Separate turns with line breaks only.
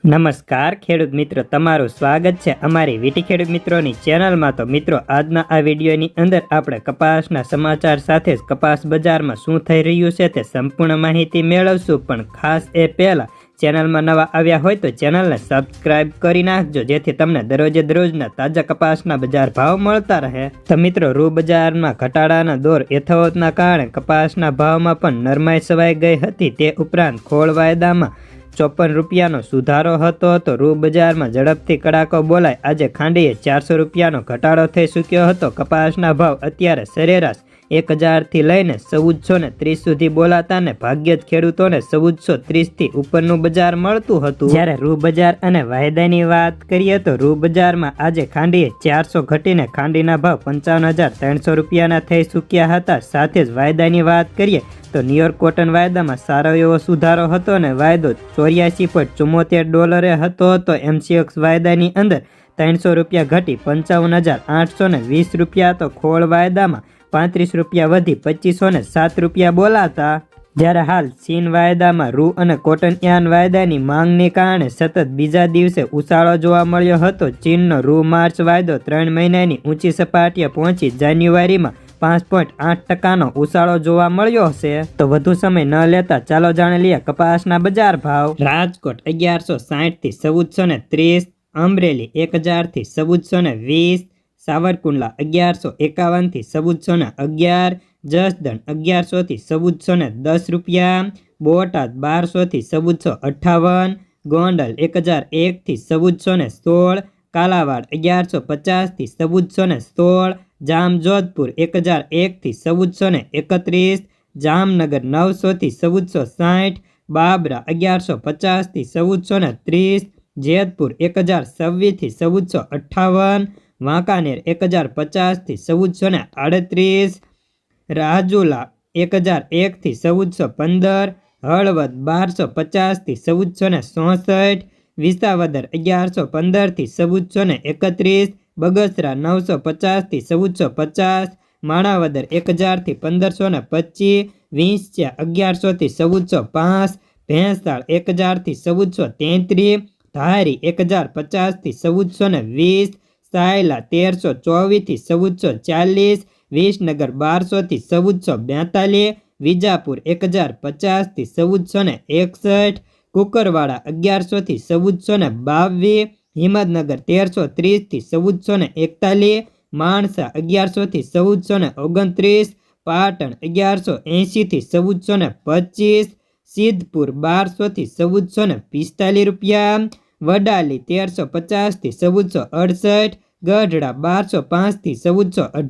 નમસ્કાર ખેડૂત મિત્રો, તમારું સ્વાગત છે અમારી વીટી ખેડૂત મિત્રોની ચેનલમાં। તો મિત્રો, આજના આ વિડીયોની અંદર આપણે કપાસના સમાચાર સાથે જ કપાસ બજારમાં શું થઈ રહ્યું છે તે સંપૂર્ણ માહિતી મેળવશું। પણ ખાસ એ પહેલાં ચેનલમાં નવા આવ્યા હોય તો ચેનલને સબસ્ક્રાઇબ કરી નાખજો, જેથી તમને દરરોજે દરરોજના તાજા કપાસના બજાર ભાવ મળતા રહે। તો મિત્રો, રૂ બજારમાં ઘટાડાના દોર યથાવતના કારણે કપાસના ભાવમાં પણ નરમાઈ છવાઈ ગઈ હતી। તે ઉપરાંત ખોળ વાયદામાં 54 રૂપિયાનો સુધારો હતો। રૂ બજારમાં ઝડપથી કડાકો બોલાય આજે ખાંડીએ 400 રૂપિયાનો ઘટાડો થઈ ચૂક્યો હતો। કપાસના ભાવ અત્યારે સરેરાશ 1000 થી લઈને 1430 સુધી બોલાતા ને ભાગ્યે જ ખેડૂતોને 1430 થી ઉપરનું બજાર મળતું હતું। જ્યારે રૂ બજાર અને વાયદાની વાત કરીએ તો રૂ બજારમાં આજે ખાંડીએ 400 ઘટીને ખાંડીના ભાવ 55300 રૂપિયાના થઈ ચૂક્યા હતા। સાથે જ વાયદાની વાત કરીએ તો ન્યુયોર્ક કોટન વાયદામાં સારો એવો સુધારો હતો અને વાયદો $84.74 હતો। MCX વાયદાની અંદર 300 રૂપિયા ઘટી 55820 રૂપિયા તો ખોળ વાયદામાં 35 રૂપિયા વધી 2507 રૂપિયા બોલાતા। જ્યારે હાલ ચીન વાયદામાં રૂ અને કોટન યાર્ન વાયદાની માંગને કારણે સતત બીજા દિવસે ઉછાળો જોવા મળ્યો હતો। ચીનનો રૂ માર્ચ વાયદો 3 મહિનાની ઊંચી સપાટીએ પહોંચી જાન્યુઆરીમાં 5.8%નો ઉછાળો જોવા મળ્યો છે। તો વધુ સમય ન લેતા ચાલો જાણી લઈએ કપાસના બજાર ભાવ। રાજકોટ 1160 થી 1430, અમરેલી 1000 થી 1420, સાવરકુંડલા 1151 થી 1411, જસદણ 1100 થી 1410 રૂપિયા, બોટાદ 1200 થી 1458, ગોંડલ 1001 થી 1416, કાલાવાડ 1150 થી 1416, જામજોધપુર 1001 થી 1431, જામનગર 900 થી 1460, બાબરા 1150 થી 1430, જેતપુર 1026 થી 1458, વાંકાનેર 1050 થી 1438, રાજુલા 1001 થી 1415, હળવદ 1250 થી 1464, વિસાવદર 1115 થી 1431, બગસરા 950 થી 1450, માણાવદર 1000 થી 1525, વિંછિયા 1100 થી 1405, ભેંસાળ 1000 થી 1433, ધારી 1050 થી 1420, સાયલા 1324 થી 1440, વિસનગર 1200 થી 1442, વિજાપુર 1050 થી 1461, કુકરવાડા 1100 થી 1422, હિંમતનગર 1330 થી 1441, માણસા 1100 થી 1429, પાટણ 1180 થી 1425, સિદ્ધપુર 1200 થી 1445 રૂપિયા, વડાલી 1350 થી 1468, ગઢડા 1205 થી 1418।